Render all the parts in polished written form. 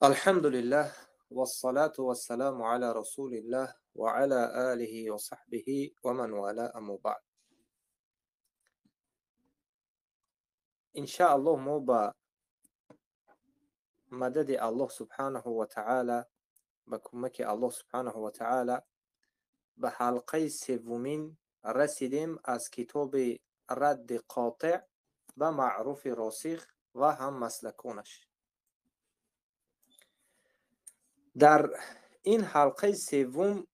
الحمد لله والصلاة والسلام على رسول الله وعلى آله وصحبه ومن والاه أما بعد. إن شاء الله ما با مدد الله سبحانه وتعالى بكمك الله سبحانه وتعالى بحلقه سومین رسیدیم از کتاب رد قاطع و معروف راسخ و هم مسلکونش. در این حلقه سوم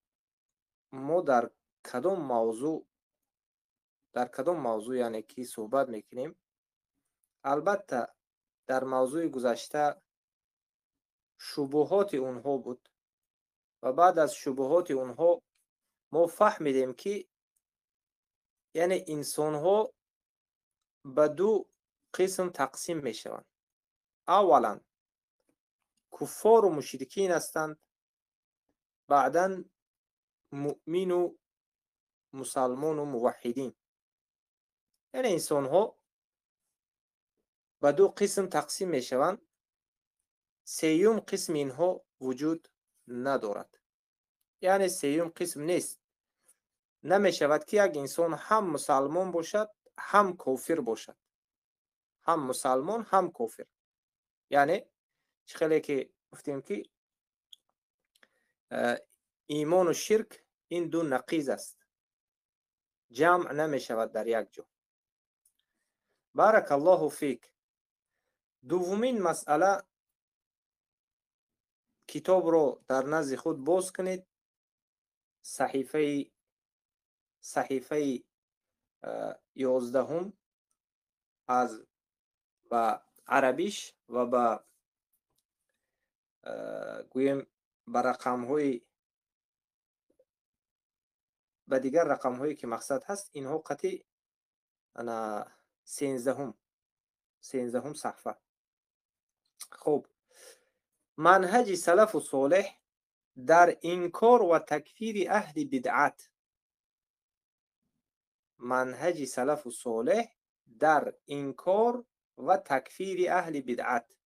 ما در کدام موضوع یعنی که صحبت میکنیم. البته در موضوع گذشته شبهات اونها بود و بعد از شبهات اونها ما فهمیدیم که یعنی انسان ها به دو قسم تقسیم میشوند. اولا کفار و مشرکین هستند، بعدا مؤمن و مسلمان و موحدین. یعنی انسان ها به دو قسم تقسیم میشوند. سیوم قسم اینها وجود ندارد، یعنی سیوم قسم نیست. نمی شود که یک انسان هم مسلمان باشد هم کافر باشد، هم مسلمان هم کافر. یعنی خیلی که گفتیم که ایمان و شرک این دو نقیض است، جمع نمی شود در یک جا. بارک الله فیک. دومین مسئله، کتاب رو در نزد خود باز کنید. صحیفه 11 از با عربیش و با گویم با رقم های با دیگر رقم هایی که مقصد هست، اینها قطعی انا 13 صفحه. خب، منهج سلف و صالح در انکار و تکفیر اهل بدعت. منهج سلف و صالح در انکار و تکفیر اهل بدعت،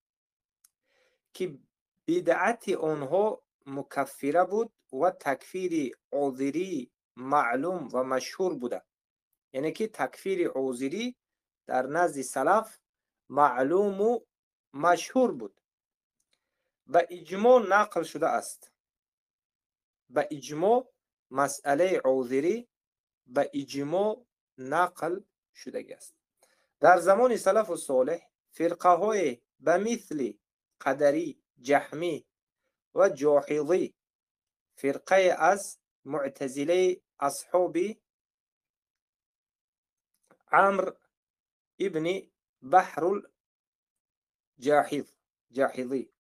که بدعت آنها مکفره بود و تکفیر عذری معلوم و مشهور بوده. یعنی که تکفیر عذری در نزد سلف معلوم و مشهور بود. به اجماع نقل شده است. به اجماع مسئله عذری به اجماع نقل شده است. در زمان سلف و صالح فرقه های به مثل قدری، جهمی و جاحظی، فرقه از معتزله اصحاب عمرو ابن بحر الجاحظی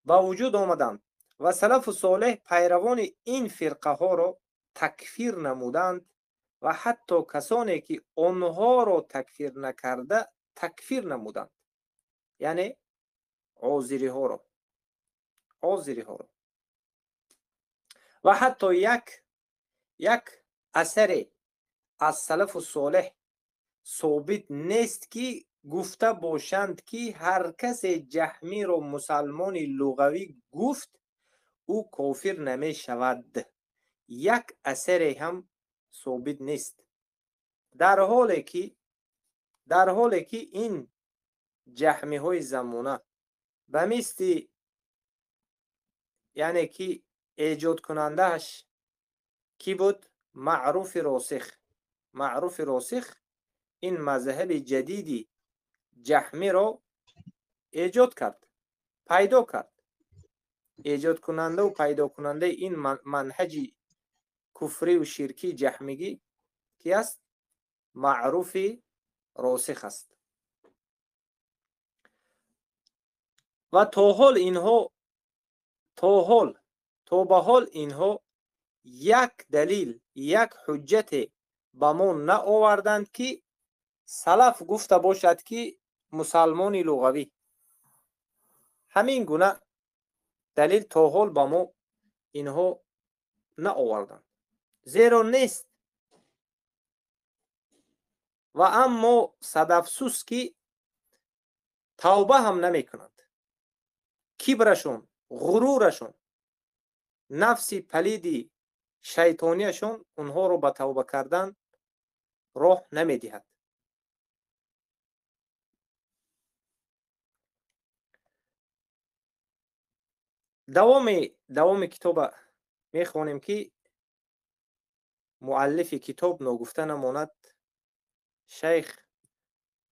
با وجود آمدند و سلف و صالح پیروان این فرقه ها را تکفیر نمودند و حتی کسانی که آنها را تکفیر نکرده تکفیر نمودند. یعنی عذری ها را و حتی یک اثر از سلف و صالح ثابت نیست که گفته باشند که هر کس جهمی را مسلمان لغوی گفت او کافر نمی شود. یک اثر هم ثابت نیست. در حالی که این جهمی های زمانه به مثل یعنی که ایجاد کنندهش کی بود؟ معروف راسخ این مذهب جدیدی جهمی را ایجاد کرد، پیدا کرد. ایجاد کننده و پیدا کننده این منهج کفری و شرکی جهمیگی کی است؟ معروف راسخ است. و تا به حال اینها یک دلیل، یک حجت به ما نه آوردند که سلف گفته باشد که مسلمان لغوی. همین گونه دلیل تا حال به ما اینها نه آوردند، زیرا نیست. و اما صد افسوس که توبه هم نمی کنند. کبرشون، غرورشون، نفس پلیدی شیطانیشون اونها رو به توبه کردن راه نمیدهد. دوام کتاب میخوانیم که مؤلف کتاب نگفته نماند شیخ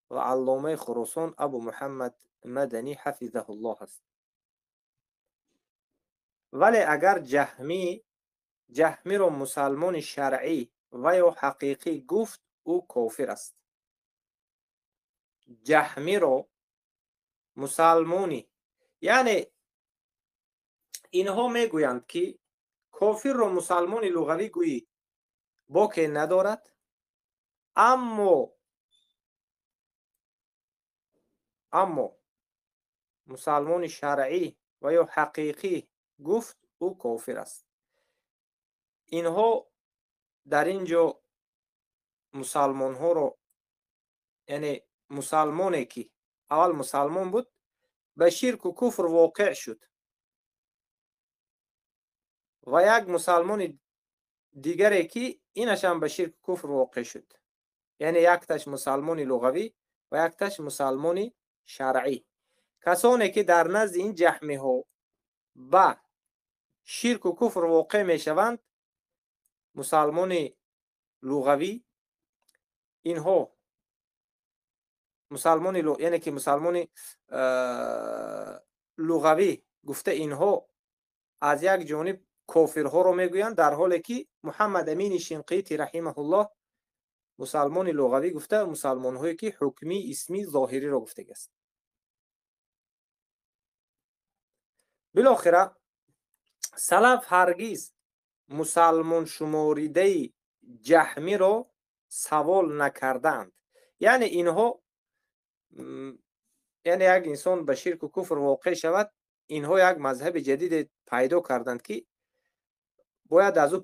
و علامه خراسان ابو محمد مدنی حفظه الله است. ولی اگر جهمی را مسلمان شرعی و یا حقیقی گفت او کافر است. جهمی را مسلمانی، یعنی اینها میگویند که کافر را مسلمان لغوی گویی باکی ندارد، اما مسلمان شرعی و یا حقیقی گفت او کافر است. اینها در اینجا مسلمان ها رو، یعنی مسلمانی که اول مسلمان بود به شرک و کفر واقع شد و یک مسلمان دیگری که اینش هم به شرک و کفر واقع شد، یعنی یک تاش مسلمان لغوی و یک تاش مسلمان شرعی. کسانی که در نزد این جهمی ها به شرک و کفر واقع می شوند مسلمان لغوی، اینها یعنی که مسلمان لغوی گفته اینها از یک جانب کافرها رو میگویند، در حالی که محمد امین شنقیطی رحمه الله مسلمان لغوی گفته مسلمان هایی که حکمی اسمی ظاهری را گفته است. بالاخره سلف هرگز مسلمان شماریده جهمی را سوال نکردند. یعنی اینها یعنی یک انسان به شرک و کفر واقع شود، اینها یک مذهب جدید پیدا کردند که باید از او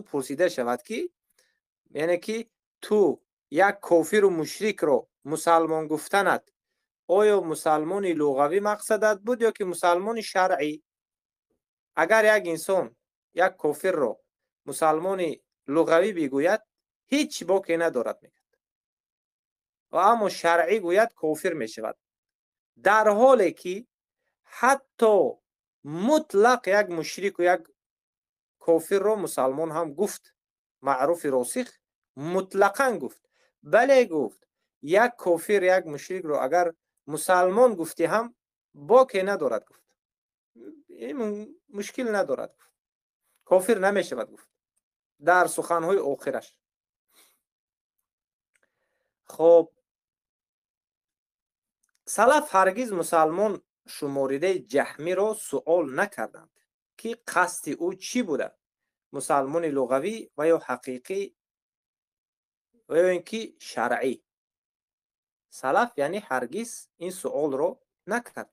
پرسیده شود که یعنی که تو یک کافر و مشرک را مسلمان گفتنت آیا مسلمان لغوی مقصدت بود یا که مسلمان شرعی؟ اگر یک انسان یک کافر را مسلمان لغوی بگوید هیچ باکی ندارد میگد، و اما شرعی گوید کافر می شود، در حالی که حتی مطلق یک مشرک و یک کافر را مسلمان هم گفت، معروف راسخ مطلقاً گفت. بله گفت یک کافر یک مشرک را اگر مسلمان گفتی هم باکی ندارد گفت، این مشکل ندارد گفت، کافر نمی شود گفت در سخنهای آخرش. خب سلف هرگز مسلمان شماریده جهمی را سؤال نکردند که قصد او چی بوده، مسلمان لغوی و یا حقیقی و یا اینکه شرعی. سلف یعنی هرگز این سؤال را نکرد،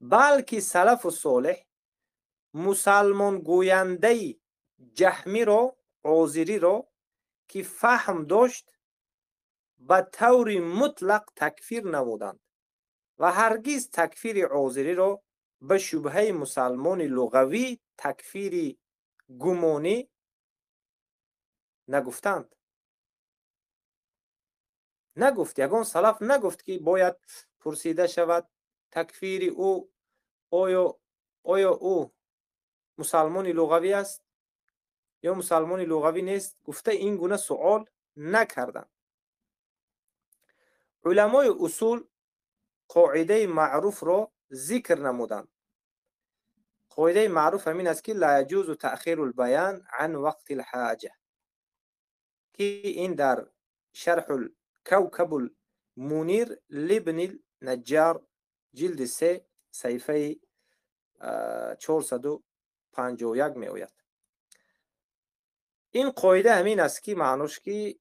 بلکه سلف و صالح مسلمان گوینده جهمی را، عازری را که فهم داشت به طور مطلق تکفیر نمودند و هرگز تکفیر عازری را به شبهه مسلمان لغوی تکفیر گمانی نگفتند. نگفت، یگان سلف نگفت که باید پرسیده شود تکفیر او آیا او مسلمان لغوی است یا مسلمان لغوی نیست. گفته این گونه سوال نکردند. علمای اصول قاعده معروف را ذکر نمودند. قاعده معروف همین است که لا يجوز تأخیر البیان عن وقت الحاجه، که این در شرح الكوكب المنیر لابن النجار جلد 3 صفحه 451 می آید. این قاعده همین است که معنیش که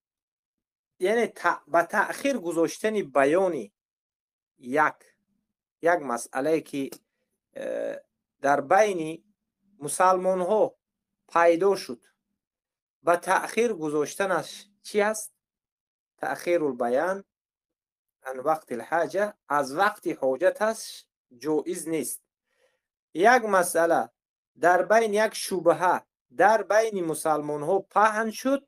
یعنی به تأخیر گذاشتن بیانی یک مسئله که در بین مسلمان ها پیدا شد، به تأخیر گذاشتنش چی است؟ تأخیر البیان عن وقت الحاجه، از وقت حاجتش جایز نیست. یک مسئله در بین، یک شبهه در بین مسلمان ها پهن شد،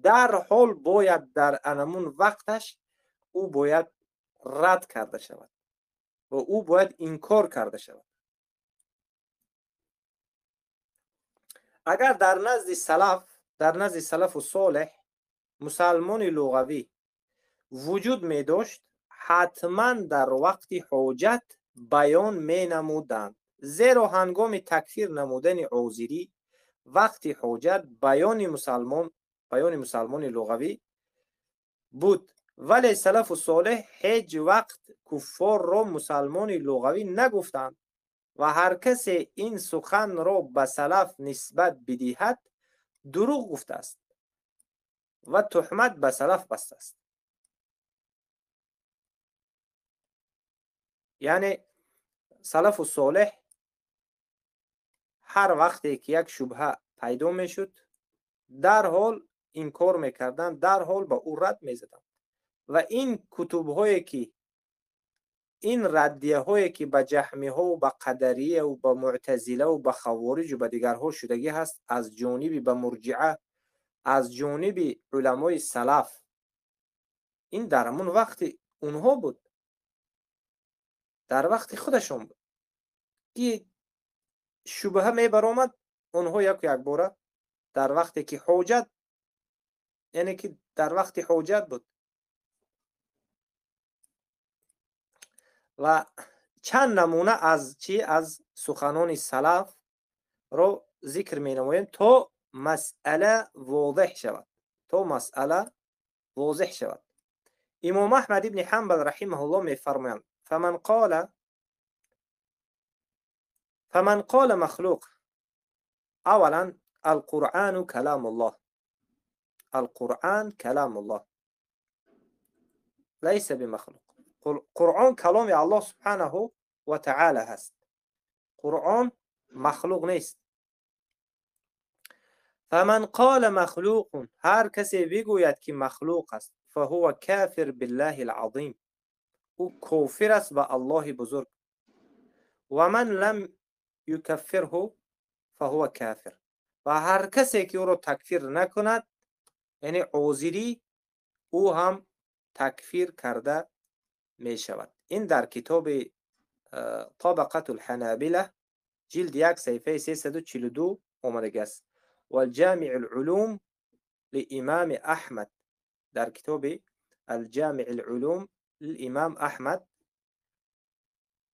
در حال باید در انمون وقتش او باید رد کرده شود و او باید انکار کرده شود. اگر در نزد سلف و صالح مسلمان لغوی وجود می داشت، حتما در وقت حاجت بیان می نمودند، زیرا هنگام تکفیر نمودن عذری وقت حاجت بیان مسلمان لغوی بود. ولی سلف و صالح هیچ وقت کفار را مسلمان لغوی نگفتند و هر کسی این سخن را به سلف نسبت بدهد دروغ گفته است و تهمت به سلف بسته است. یعنی سلف و صالح هر وقتی که یک شبهه پیدا می شد، در حال انکار میکردن، در حال به او رد میزدن. و این کتب هایی که این ردیه هایی که به جهمی ها و به قدریه و به معتزله و به خوارج و به دیگرها شدگی هست، از جانب به مرجعه، از جانب علمای سلف، این در همون وقت اونها بود، در وقت خودشون بود که شبهه می برآمد، اونها یک باره در وقتی که حاجت، یعنی که در وقت حاجت بود. و چند نمونه از سخنان سلف رو ذکر می نماییم تا مسئله واضح شود. امام احمد ابن حنبل رحمه الله می فرمایند فمن قال مخلوق، اولا القرآن كلام الله ليس بمخلوق. قرآن کلام الله سبحانه و تعالی هست، قرآن مخلوق نیست. فمن قال مخلوق، هر کسی بگوید که مخلوق است، فهو کافر بالله العظیم، او کافر است به الله بزرگ. و من لم یکفره فهو کافر، و هر کسی که او را تکفیر نکند، یعنی عذری، او هم تکفیر کرده می شود. این در کتاب طبقة الحنابلة جلد 1 صفحه 342 آمده است. و الجامع العلوم لامام احمد، در کتاب الجامع العلوم لامام احمد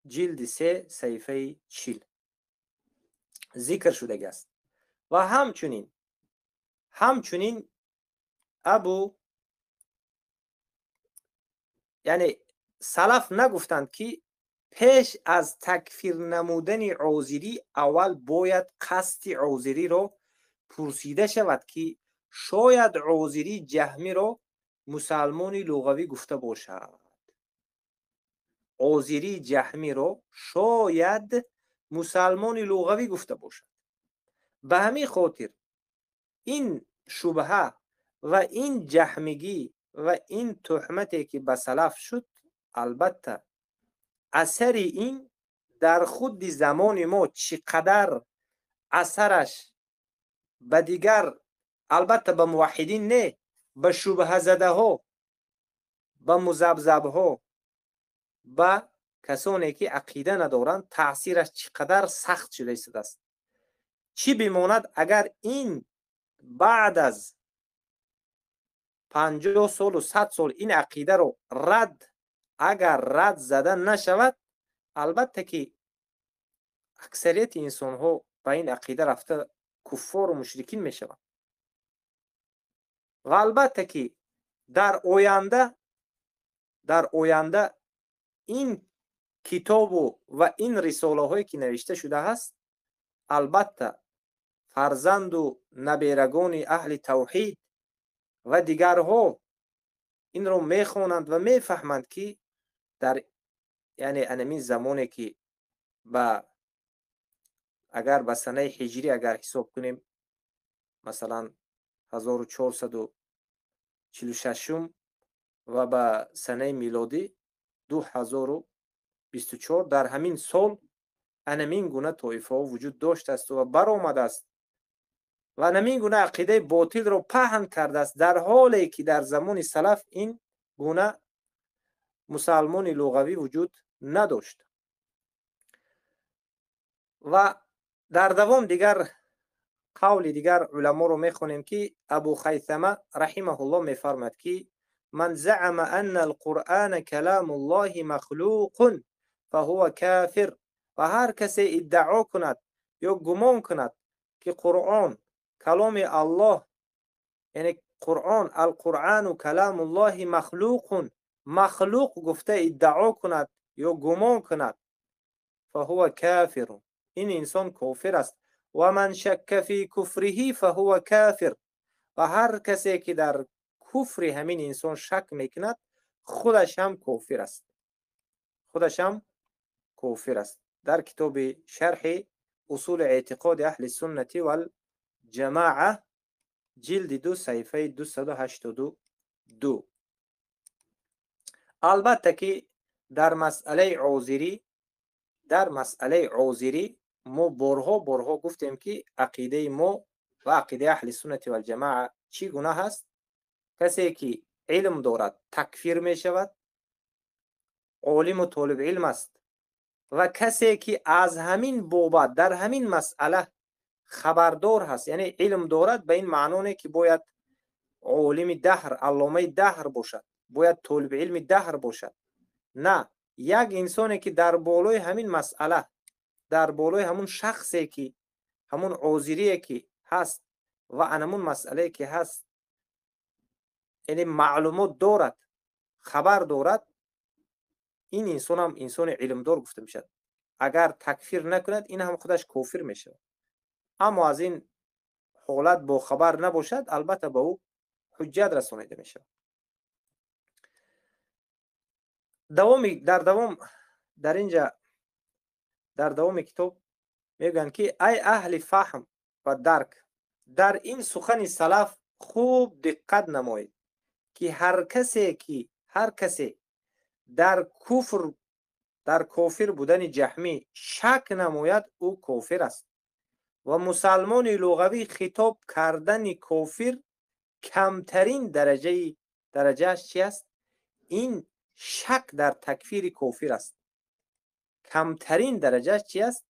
جلد 3 صفحه 40 ذکر شده است. و همچنین یعنی سلف نگفتند که پیش از تکفیر نمودن عذری اول باید قصد عذری رو پرسیده شود که شاید عذری جهمی رو مسلمان لغوی گفته باشد. عذری جهمی رو شاید مسلمان لغوی گفته باشد. به همین خاطر این شبهه و این جهمگی و این تهمتی که به سلف شد، البته اثر این در خود زمان ما چقدر اثرش به دیگر، البته به موحدین نه، به شبهه زده ها، به مذبذب ها، به کسانی که عقیده ندارند، تأثیرش چقدر سخت شده است. چی بماند اگر این بعد از 50 سال و 100 سال این عقیده رو اگر رد زده نشود، البته که اکثریت انسان ها به این عقیده رفته کفار و مشرکین می شوند. و البته که در آینده این کتاب و این رساله هایی که نوشته شده است، البته فرزند و نبیرگان اهل توحید و دیگرها این رو میخوانند و میفهمند که در یعنی انمین زمانی که اگر به سنه هجری اگر حساب کنیم، مثلا 1446 و به سنه میلادی 2024 در همین سال انمین گونه طایفه ها وجود داشته است و برآمده است و نمین گونه عقیده باطل رو پهن کرده است، در حالی که در زمان سلف این گونه مسلمان لغوی وجود نداشت. و در دوام دیگر قول دیگر علما رو میخونیم که ابو خیثمه رحمه الله میفرماید که من زعم ان القرآن کلام الله مخلوق فهو کافر. و هر کسی ادعا کند یا گمان کند که قرآن کلام الله، یعنی القرآن و کلام الله مخلوق گفته ادعا کند یا گمان کند، فهو کافر، این انسان کافر است. و من شک فی کفره فهو کافر. و هر کسی که در کفر همین انسان شک میکند خودش هم کافر است. در کتاب شرح اصول اعتقاد اهل سنت و الجماعه جلد 2 صفحه 282. البته که در مسئله عذری ما بارها گفتیم که عقیده ما و عقیده اهل سنت و الجماعه چی گونه هست؟ کسی که علم دارد تکفیر می شود، عالم و طالب علم است، و کسی که از همین بابت در همین مسئله خبردار هست، یعنی علم دارد به این معنی که باید عالم دهر، علامه دهر باشد، باید طالب علم دهر باشد. نه، یک انسانی که در بالای همین مسئله، در بالای همون شخصی که همون عذری که هست و همون مسئله که هست، یعنی معلومات دارد، خبر دارد، این انسان هم انسان علمدار گفته میشد. اگر تکفیر نکند این هم خودش کافر میشه. اما از این حالت با خبر نباشد، البته به او حجت رسانیده میشه. در دوام کتاب میگن که ای اهل فهم و درک، در این سخن سلف خوب دقت نمایید که هر کسی در کافر بودن جهمی شک نماید او کافر است. و مسلمان لغوی خطاب کردن کافر کمترین درجهش چی است؟ این شک در تکفیر کافر است. کمترین درجهش چی است؟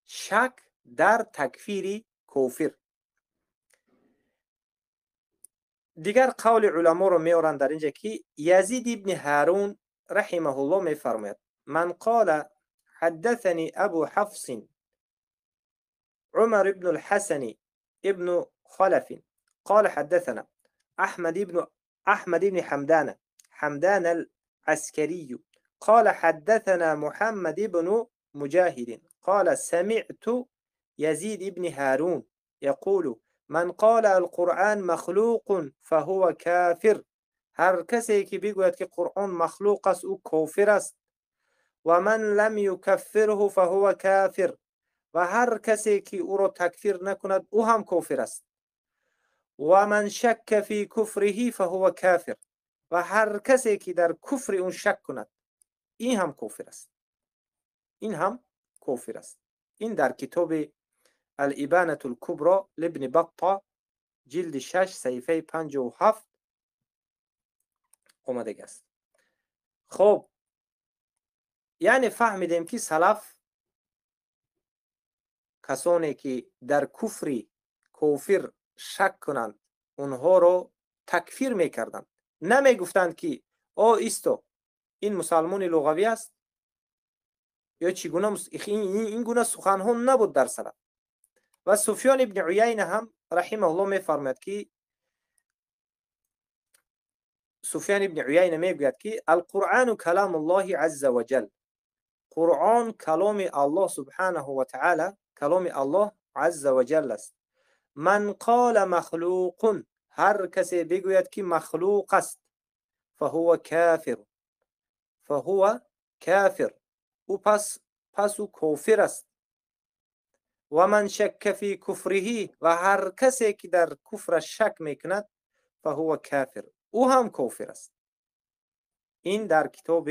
شک در تکفیر کافر. دیگر قول علما رو میارن در اینجا که یزید ابن هارون رحمه الله میفرماید من قال حدثني ابو حفص عمر بن الحسن ابن خلف قال حدثنا احمد بن حمدان العسكري قال حدثنا محمد بن مجاهد قال سمعت يزيد بن هارون يقول من قال القرآن مخلوق فهو كافر. هر کسی که بگوید که قرآن مخلوق است او کافر است. و من لم یکفره فهو کافر. و هر کسی که او را تکفیر نکند او هم کافر است. و من شک فی کفره فهو کافر. و هر کسی که در کفر اون شک کند این هم کافر است. این در کتاب الابانة الكبرى لابن بطة جلد 6 صفحه 57 آمده است. خب یعنی فهمیدیم که سلف کسانی که در کافر شک کنند اونها رو تکفیر میکردند، نمیگفتند که این مسلمان لغوی است یا چگونه. این گونه سخنها نبود در سلف. و سفیان ابن عیینه هم رحمه الله میفرماید که میگوید که القرآن کلام الله عز وجل، قرآن کلام الله سبحانه و تعالی، کلام الله عز وجل است. من قال مخلوق، هر کسی بگوید که مخلوق است، فهو کافر، او پس او کافر است. و من شک فی کفره، و هر کسی که در کفر شک میکند فهو کافر، او هم کافر است. این در کتاب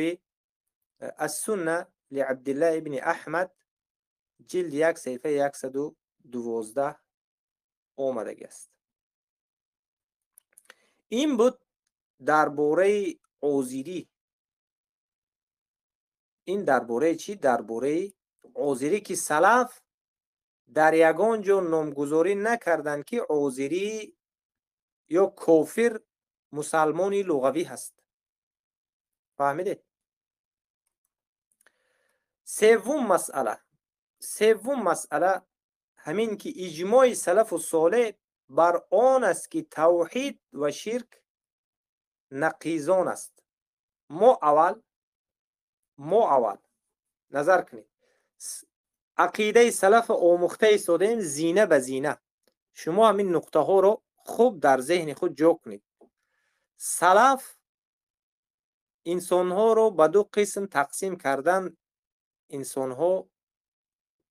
السنه لعبدالله ابن احمد جلد 1 صفحه 112 آمده است. این بود درباره عذری. این درباره چی؟ درباره عذری که سلف در یگان جا نامگذاری نکردند که عذری یا کافر مسلمانی لغوی هست. فهمیده؟ سوم مسئله همین که اجماع سلف و صالح بر آن است که توحید و شرک نقیضان است. ما اول نظر کنید، عقیده سلف آموخته ایستادیم زینه به زینه. شما همین نقطه ها رو خوب در ذهن خود جا کنید. سلف انسان ها رو به دو قسم تقسیم کردن: انسان ها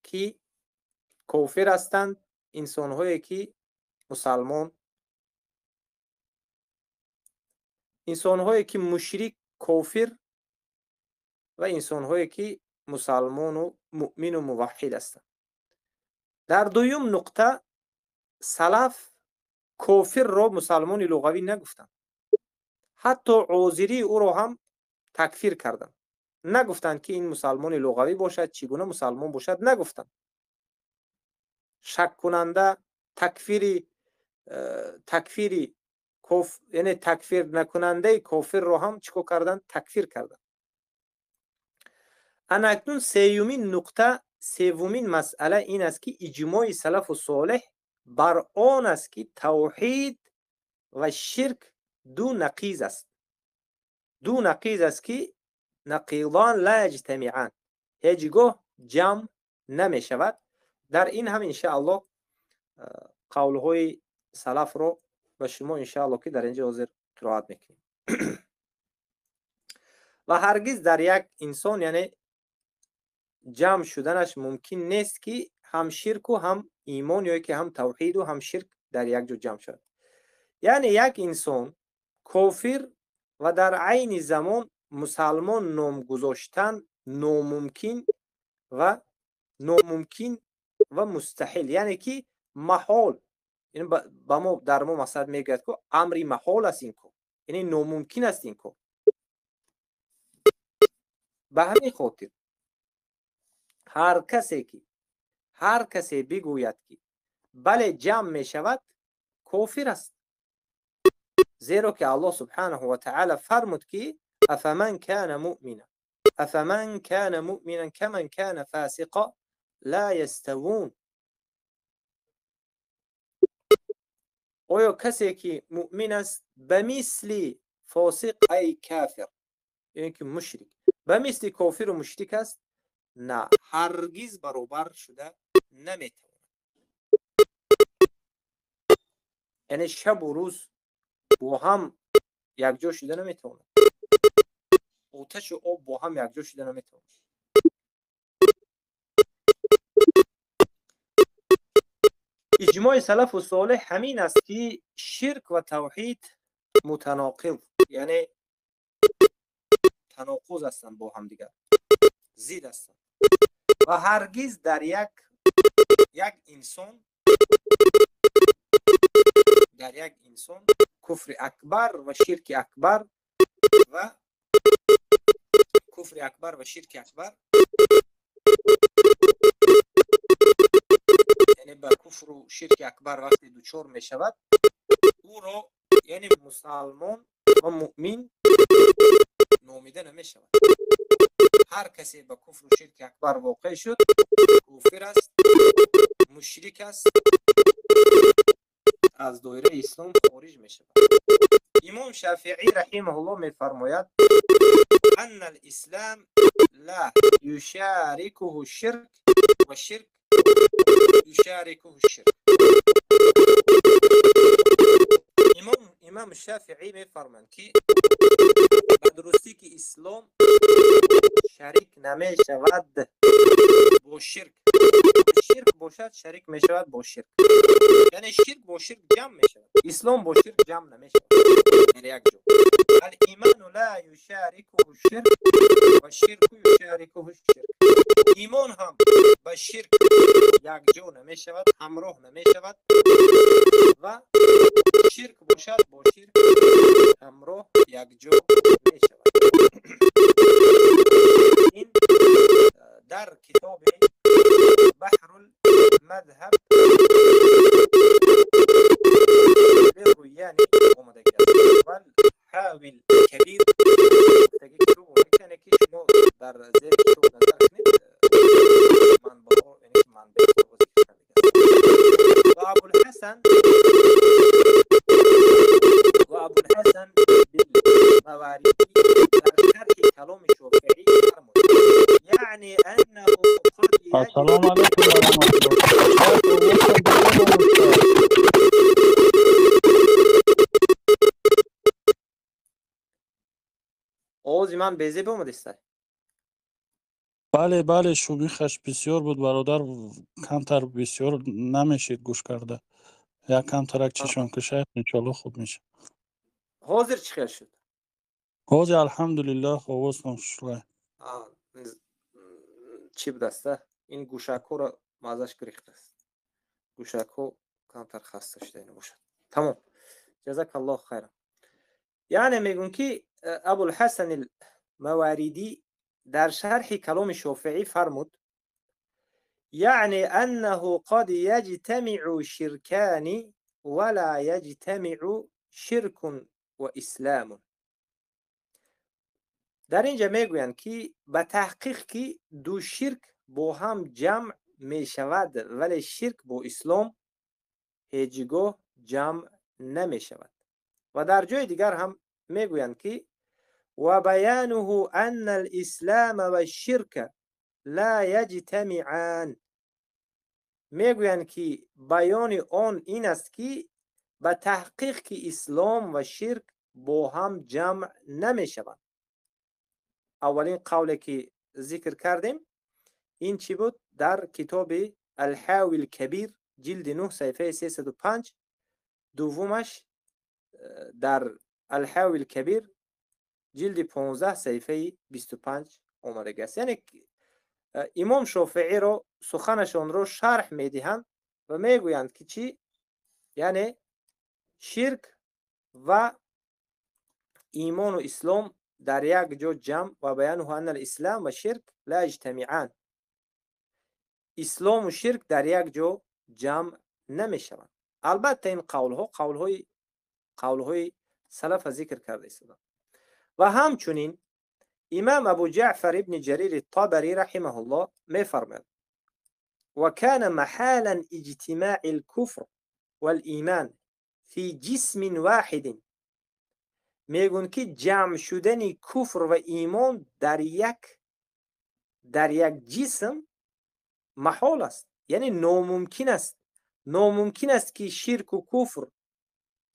که کافر هستند، انسان هایی که مسلمان، انسان هایی که مشرک کافر و انسان هایی که مسلمان و مؤمن و موحد هستند. در دویم نقطه سلف کافر را مسلمان لغوی نگفتند، حتی عذری او را هم تکفیر کردند. نگفتند که این مسلمان لغوی باشد، چگونه مسلمان باشد نگفتند. شک کننده تکفیری یعنی تکفیر نکننده کافر را هم چیکار کردند؟ تکفیر کردند. اکنون سومین مسئله این است که اجماع سلف و صالح بر آن است که توحید و شرک دو نقیض است. دو نقیض است که نقیضان لا یجتمعان، هیچگاه جمع نمی شود. در این هم انشاءالله قولهای سلف رو و شما انشاءالله که در اینجا حاضر قرائت میکنیم. و هرگز در یک انسان یعنی جمع شدنش ممکن نیست که هم شرک و هم ایمان یا که هم توحید و هم شرک در یک جا جمع شد. یعنی یک انسان کافر و در عین زمان مسلمان نام گذاشتن ناممکن و مستحیل، یعنی که محال، یعنی با ما در ما مقصد میگه که امری محال است این کار، یعنی ناممکن است این کار. به همین خاطر هر کسی بگوید که بله جمع می شود کافر است، زیرا که الله سبحانه و تعالی فرمود که افمن کان مؤمنا کمن کان فاسقا لا یستوون. آیا کسی که مؤمن است به مثل فاسق ای کافر، یعنی که مشرک به مثل کافر و مشرک است؟ نه، هرگز برابر شده نمیتواند. یعنی شب و روز با هم یک جا شده نمیتواند. آتش و آب با هم یک جا شده نمیتواند. اجماع سلف و صالح همین است که شرک و توحید متناقض، یعنی تناقض هستند، با هم دیگر ضد هستند و هرگز در یک انسان کفر اکبر و شرک اکبر یعنی به کفر و شرک اکبر وقتی دچار می شود او را یعنی مسلمان و مؤمن نامیده نمی شود. هر کسی به کفر و شرک اکبر واقع شد کافر است، مشرک است، از دایره اسلام خارج می شود. امام شافعی رحمه الله می فرماید ان الاسلام لا یشارکه الشرک و شرک یشارکه الشرک. امام شافعی می فرماند که به درستی که اسلام شریک نمی شود با با شرک. شرک باشد شریک می شود با شرک، یعنی شرک با شرک جمع می شود، اسلام با شرک جمع نمی شود در یک جا. الایمان لا یشارکه الشرک و شرک یشارکه الشرک. ایمان هم با شرک یک جا نمی شود، همراه نمی شود، و شرک باشد با شرک همراه یک جا می شود. این در کتاب بحر المذهب للرویانی آمده است. والحاوی الکبیر تگی کتاب میکنه که شما در زیر کتاب نظر کنید، منبع یعنی منبع و ابو الحسن بالمواردی در شرح کلام شافعی فرمود یعنی انه قد السلام علیکم و رحمت الله. آوازی من بیزه بومد است. بله شومیخش بسیار بود برادر، کمتر بسیار نمیشید گوش کرده. یک کمترک چشم کشه انشالله خوب میشه. حاضر چی خیال شد؟ حاضر الحمدلله خواه شده. چی بدسته؟ این گوشاکو را مازش گریخته است. گوشاکو کمتر خسته شده اینو باشد. تمام. جزاک الله خیرا. یعنی میگون که ابو الحسن المواریدی در شرح کلام شافعی فرمود یعنی انه قد یجتمع شرکان ولا یجتمع شرک و اسلام. در اینجا میگویند که به تحقیق که دو شرک با هم جمع می شود ولی شرک با اسلام هیچگاه جمع نمی شود. و در جای دیگر هم میگویند که و بیانه ان الاسلام و الشرک لا یجتمعان. میگویند که بیان آن این است که به تحقیق که اسلام و شرک با هم جمع نمی شوند. اولین قولی که ذکر کردیم این چی بود؟ در کتاب الحاوی الکبیر جلد 9 صفحه 305. دومش در الحاوی الکبیر جلد 15 صفحه 25 آمده است. یعنی امام شافعی رو سخنشان رو شرح میدهند و میگویند که چی؟ یعنی شرک و ایمان و اسلام در یک جا جمع و بیانه ان الاسلام و شرک لا یجتمعان. اسلام و شرک در یک جا جمع نمی شوند. البته این قولهای سلف ذکر کرده است. و همچنین امام ابو جعفر ابن جریر الطبری رحمه الله می فرماید و کان محالا اجتماع الكفر والایمان فی جسم واحد. میگون که جمع شدن کفر و ایمان در یک جسم محال است، یعنی ناممکن است. ناممکن است که شرک و کفر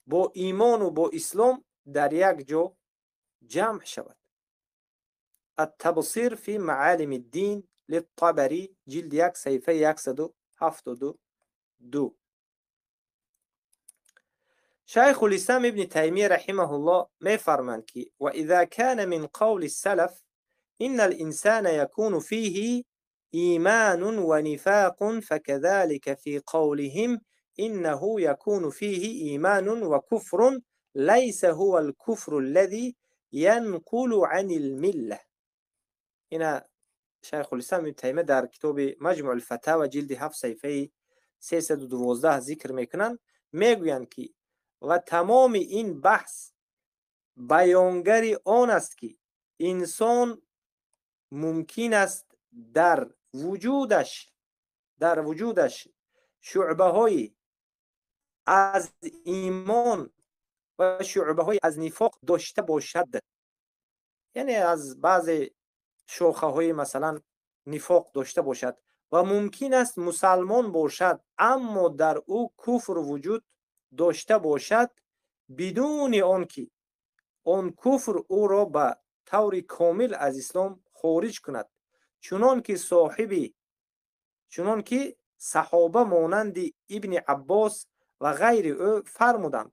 با ایمان و با اسلام در یک جا جمع شود. التبصیر فی معالم الدین للطبری جلد 1 صفحه 172. شیخ الاسلام ابن تیمیه رحمه الله می فرماند که و اذا كان من قول السلف ان الانسان يكون فيه ایمان و نفاق فكذلك في قولهم انه يكون فيه ایمان و کفر ليس هو الكفر الذي ينقل عن المله. این شیخ الاسلام ابن تیمیه در کتاب مجموع الفتاوی جلد 7 صفحه 312 ذکر میکنند. میگویند که و تمام این بحث بیانگر آن است که انسان ممکن است در وجودش شعبه های از ایمان و شعبه های از نفاق داشته باشد. یعنی از بعض شاخه های مثلا نفاق داشته باشد و ممکن است مسلمان باشد اما در او کفر وجود داشته باشد بدون آنکه آن کفر او را به طور کامل از اسلام خارج کند، چنان که صاحب چنان که صحابه مانند ابن عباس و غیر او فرمودند.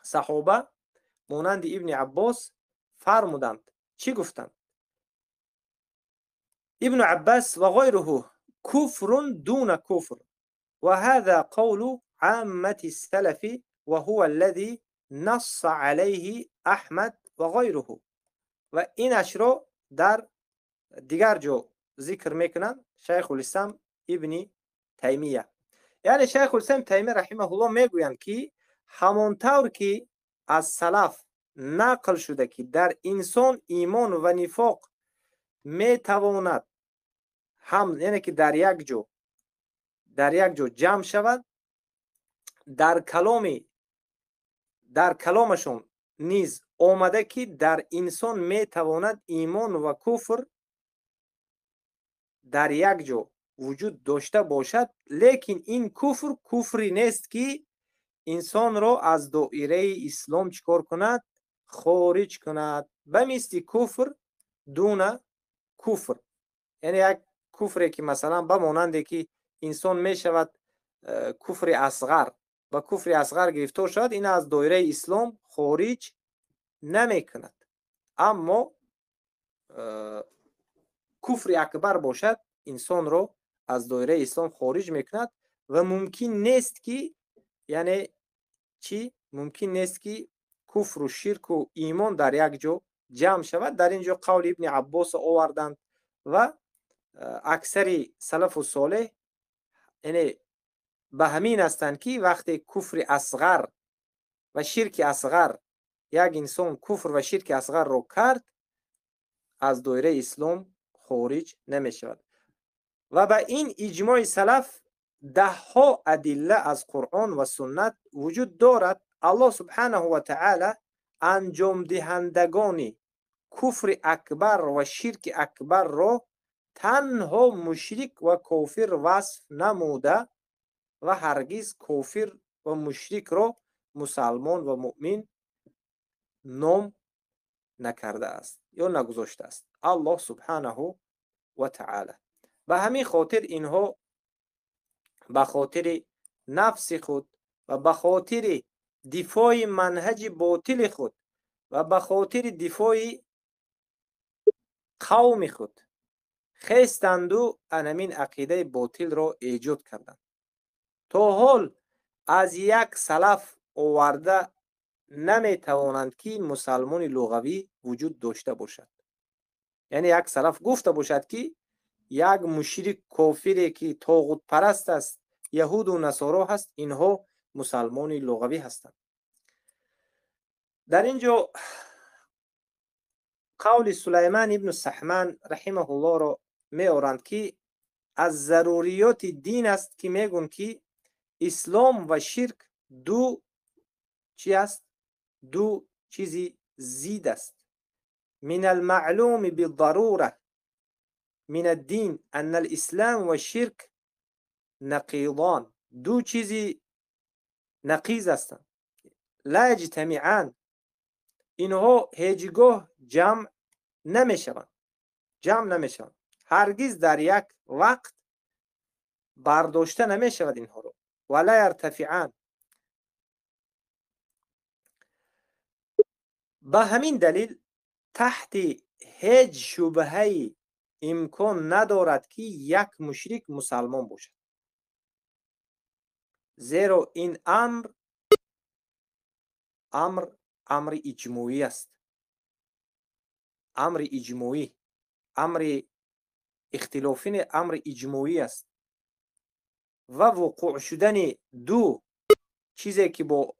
صحابه مانند ابن عباس فرمودند. چی گفتند؟ ابن عباس و غیره کفر دون کفر و هذا قول عامة السلف و هو الذي نص عليه احمد و غیره. و اینش را در دیگر جا ذکر میکنند شیخ الاسلام ابن تیمیه. یعنی شیخ الاسلام تیمیه رحمه الله میگویند که همانطور که از سلف نقل شده که در انسان ایمان و نفاق میتواند هم، یعنی که در یک جا جمع شود، در کلامشون نیز آمده که در انسان میتواند ایمان و کفر در یک جا وجود داشته باشد، لیکن این کفری نیست که انسان را از دایره اسلام چیکار کند؟ خارج کند. بمیستی کفر دون کفر، یعنی یک کفری که مثلا بماننده که انسان می شود کفر اصغر و کفر اصغر گرفتار شد، این از دایره اسلام خارج نمی کند. اما کفر اکبر باشد انسان را از دایره اسلام خارج میکند و ممکن نیست که، یعنی چی؟ ممکن نیست که کفر و شرک و ایمان در یک جا جمع شود. در اینجا قول ابن عباس آوردند و اکثر سلف و صالح یعنی به همین هستند که وقتی کفر اصغر و شرک اصغر یک انسان کفر و شرک اصغر را کرد، از دایره اسلام خارج نمی شود. و به این اجماع سلف ده ها ادله از قرآن و سنت وجود دارد. الله سبحانه و تعالی انجام دهندگان کفر اکبر و شرک اکبر را تنها مشرک و کافر وصف نموده و هرگز کافر و مشرک را مسلمان و مؤمن نام نکرده است یا نگذاشته است الله سبحانه و تعالی. به همین خاطر اینها به خاطر نفس خود و به خاطر دفاع منهج باطل خود و به خاطر دفاع قوم خود خیستند و انمین عقیده باطل را ایجاد کردند. تا حال از یک سلف آورده نمی توانند که مسلمان لغوی وجود داشته باشد. یعنی یک سلف گفته باشد که یک مشرک کافری که طاغوت پرست است، یهود و نصارا هست، اینها مسلمان لغوی هستند. در اینجا قول سلیمان ابن سحمان رحمه الله را می آورند که از ضروریات دین است که میگن که اسلام و شرک دو چی است؟ دو چیزی زید است. من المعلوم بالضروره من الدین ان الاسلام و شرک نقیضان، دو چیزی نقیض هستند، لا یجتمعان، اینها هیچگاه جمع نمیشوند، هرگز در یک وقت برداشته نمیشود اینها رو. ولا یرتفعان. به همین دلیل تحت هیچ شبهه‌ای امکان ندارد که یک مشرک مسلمان باشد، زیرا این امر اجماعی است، امر اجماعی، امر اختلافی نه، امر اجماعی است و وقوع شدن دو چیزی که با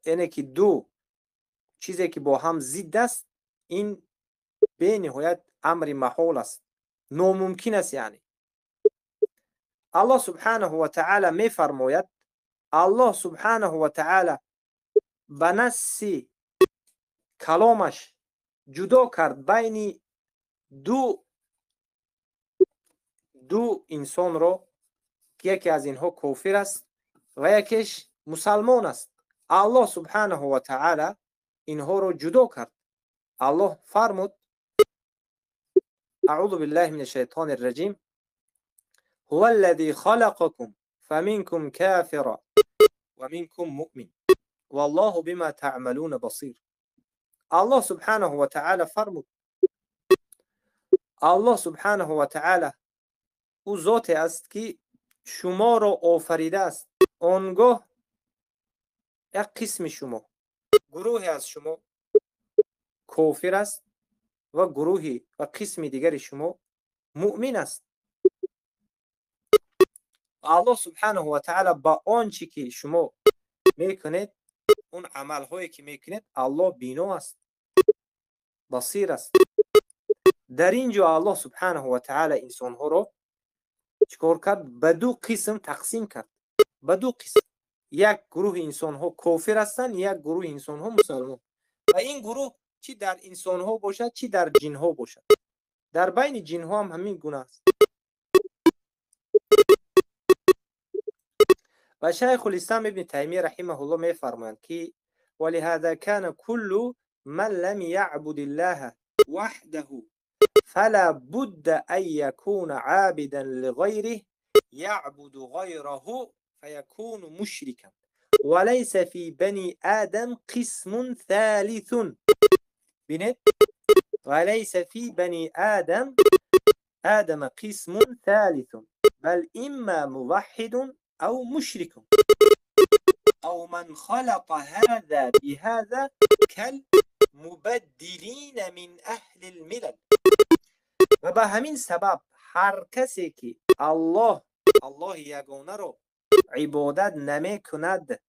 دو چیزی که با هم ضد است، این به نهایت امر محال است، ناممکن است. یعنی الله سبحانه و تعالی می فرماید، الله سبحانه و تعالی به نص کلامش جدا کرد بین دو انسان را که یکی از اینها کافر است و یکیش مسلمان است. الله سبحانه و تعالی اینها را جدا کرد. الله فرمود اعوذ بالله من الشیطان الرجیم هو الذي خلقكم فمنكم كافر ومنكم مؤمن والله بما تعملون بصير. الله سبحانه و تعالی فرمود، الله سبحانه و تعالی او ذات است که شما را آفریده است. آنگاه یک قسم شما، گروه از شما کافر است و گروهی و قسم دیگر شما مؤمن است. الله سبحانه و تعالی با آنچه که شما میکنید، اون عمل هایی که میکنید، الله بینا است، بصیر است. در اینجا الله سبحانه و تعالی انسان ها را چکار کرد؟ به دو قسم تقسیم کرد. به دو قسم، یک گروه انسان ها کافر هستند، یک گروه انسان ها مسلمان. و این گروه چی در انسان ها باشد چی در جن ها باشد. در بین جن ها هم همین گونه است. و شیخ الاسلام ابن تیمیه رحمه الله می فرمایند که ولهذا كان كل من لم يعبد الله وحده فلا بد ان يكون عابدا لغيره يعبد غيره فيكون مشركا وليس في بني آدم قسم ثالث. بینید، وليس في بني آدم قسم ثالث بل إما موحد أو مشرك أو من خلط هذا بهذا كالمبدلين من أهل الملل. و به همین سبب هر کسی که الله یگانه را عبادت نمی کند،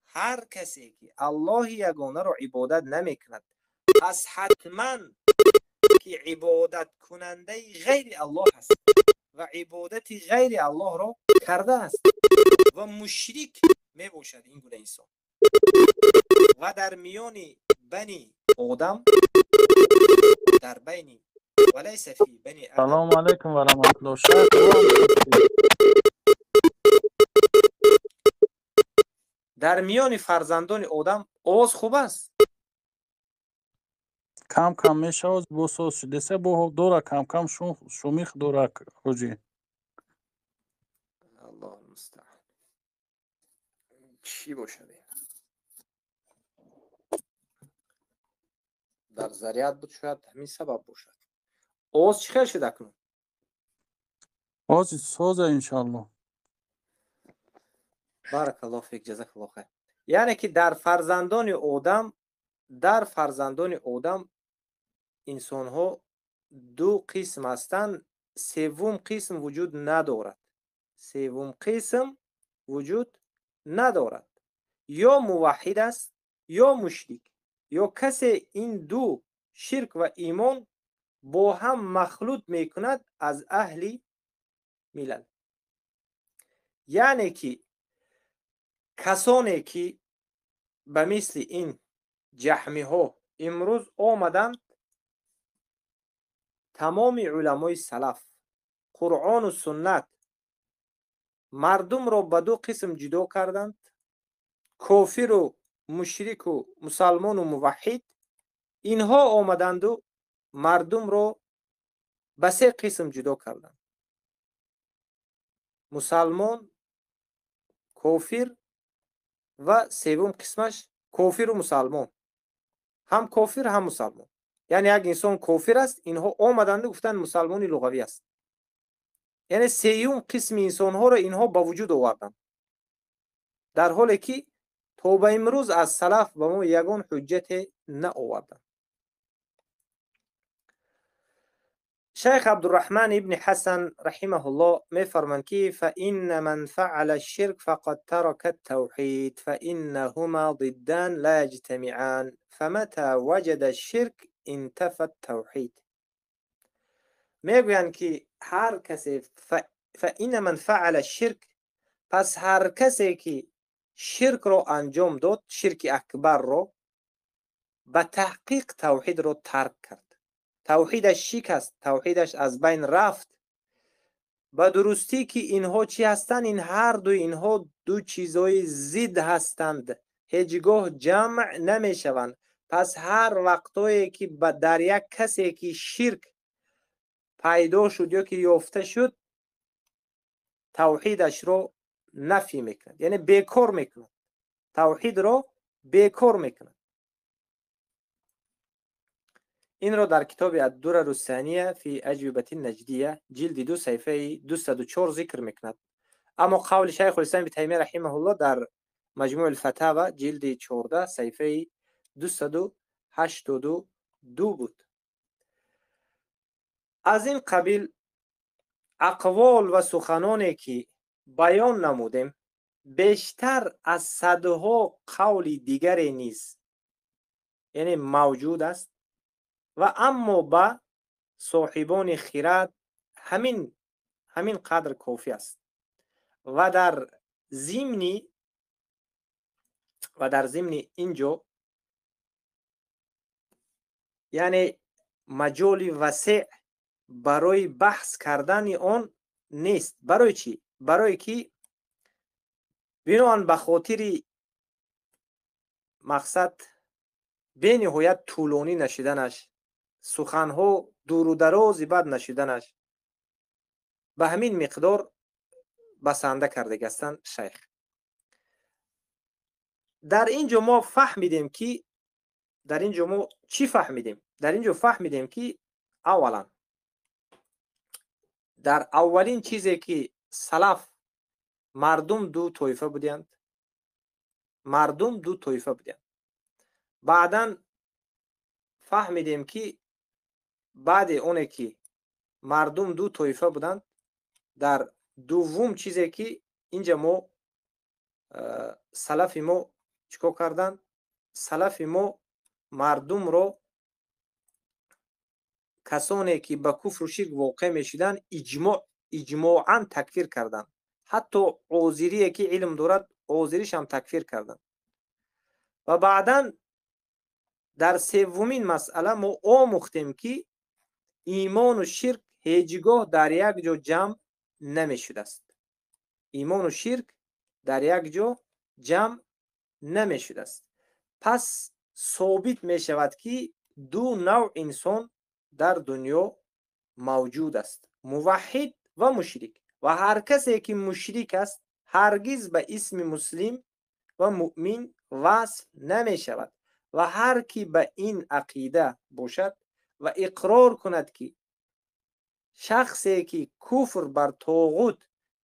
هر کسی که الله یگانه را عبادت نمی کند، پس حتما که عبادت کننده غیر الله هست و عبادت غیر الله را کرده است و مشرک می باشد این گونه انسان. و در میان بنی آدم، در بین ولیس فی بنی آدم، سلام علیکم و رحمت الله. شیخ در میان فرزندان آدم آواز خوب است. کم کم میشه از بسوس شده سه بو دورا کم کم شومیخ دورا خوجی. الله المستعان. چی باشد؟ در ذریعت بود، شاید همین سبب باشد. آواز چی خیلی شده کنم؟ آز سوزه انشالله. بارک الله فیک، جزاک الله خیر. یعنی که در فرزندان آدم انسان ها دو قسم هستند، سوم قسم وجود ندارد. سوم قسم وجود ندارد. یا موحد است یا مشرک، یا کسی این دو شرک و ایمان با هم مخلوط میکند از اهل ملل. یعنی که کسانی که به مثل این جهمی ها امروز آمدند، تمام علمای سلف، قرآن و سنت مردم را به دو قسم جدا کردند، کافر و مشرک و مسلمان و موحد. اینها آمدند و مردم را به سه قسم جدا کردند: مسلمان، کافر و سوم قسمش کافر و مسلمان. هم کافر هم مسلمان. یعنی یک انسان کافر است، اینها آمدند و گفتند مسلمانی لغوی است. یعنی سوم قسم انسان ها را اینها با وجود آوردند، در حالی که تا به امروز از سلف به ما یگان حجت نآوردند. شیخ عبدالرحمن ابن حسن رحمه الله می فرماند که فإن من فعل الشرك فقد ترك التوحید فإنهما ضدان لا يجتمعان فمتى وجد الشرك انتفى التوحید. میگویند که هر کسی فإن من فعل الشرك، پس هر کسی که شرک را انجام داد، شرک اکبر را، به تحقیق توحید را ترک کرد. توحیدش شکست، توحیدش از بین رفت. به درستی که اینها چی هستند؟ این هر دو اینها دو چیزای ضد هستند، هیچگاه جمع نمی شوند. پس هر وقتایی که در یک کسی که شرک پیدا شد یا که یافته شد، توحیدش رو نفی میکنند، یعنی بیکار میکنند، توحید رو بیکار میکنند. این رو در کتاب الدرر الثانیه فی اجوبه النجدیه جلد 2 صفحه 204 ذکر میکند. اما قول شیخ الاسلام ابن تیمیه رحمه الله در مجموع الفتاوی جلد 14 صفحه 282 بود. از این قبیل اقوال و سخنانی که بیان نمودیم بیشتر از صدها قول دیگری نیز یعنی موجود است و اما با صاحبان خرد همین قدر کافی است. و در ضمن اینجا یعنی مجال وسیع برای بحث کردن آن نیست. برای چی؟ برای که بنابراین به خاطر مقصد به نهایت طولانی نشدنش، سخنها دور و درازی بد نشدنش، به همین مقدار بسنده کرده هستند شیخ. در اینجا ما فهمیدیم که چی فهمیدیم؟ در اینجا فهمیدیم که اولا در اولین چیزی که سلف مردم دو طایفه بودند. بعداً فهمیدیم که بعد اونه که مردم دو طایفه بودند، در دوم چیزی که اینجا ما سلف ما چیکار کردن؟ سلف ما مردم رو، کسانی که به کفر و شرک واقع میشدن اجماعاً تکفیر کردن. حتی عوزری که علم دارد عوزریش هم تکفیر کردن. و بعداً در سومین مسئله ما آموختیم که ایمان و شرک هیچگاه در یک جا جمع نمیشده است. ایمان و شرک در یک جا جمع نمیشده است. پس ثابت می شود که دو نوع انسان در دنیا موجود است، موحد و مشرک. و هر کسی که مشرک است هرگز به اسم مسلم و مؤمن وصف نمی شود. و هر کی به این عقیده باشد و اقرار کند که شخصی که کفر بر طاغوت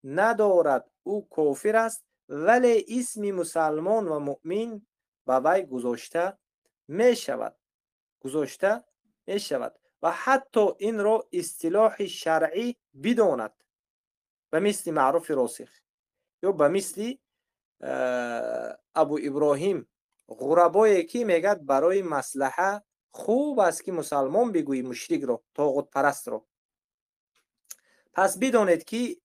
ندارد او کافر است، ولی اسم مسلمان و مؤمن به وی گذاشته می شود و حتی این را اصطلاح شرعی بداند، به مثل معروف راسخ یا به مثل ابو ابراهیم غربایی که میگد برای مصلحه خوب است که مسلمان بگویی مشرک را، طاغوت پرست را. پس بدانید که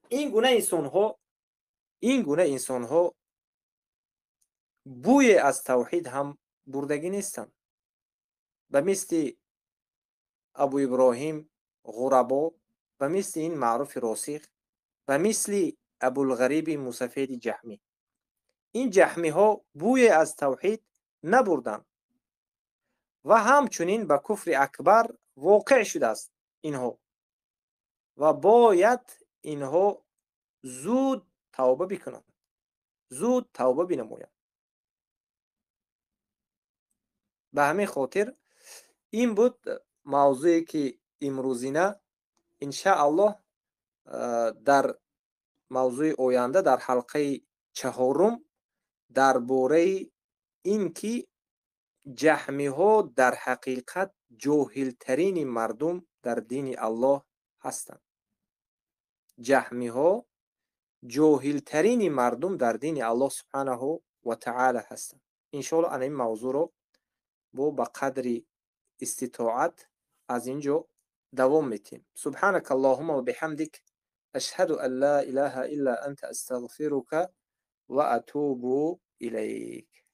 این گونه انسان ها بوی از توحید هم بردگی نیستند. به مثل ابو ابراهیم غربا، به مثل این معروف راسخ، به مثل ابوالغریب موسفید جهمی. این جهمی ها بوی از توحید نبردند و همچنین به کفر اکبر واقع شده است اینها و باید اینها زود توبه بکنند، زود توبه بنمایند. به همین خاطر این بود موضوعی که امروزینه ان شاء الله در موضوع آینده در حلقه 4 درباره این که جهمی ها در حقیقت جاهل ترین مردم در دین الله هستند. جهمی ها جاهل ترین مردم در دین الله سبحانه و تعالی هستند. ان شاء الله این موضوع رو با قدر استطاعت از اینجا دوام میتیم. سبحانك اللهم و بحمدك اشهد ان لا اله الا انت استغفرك و اتوب الیک.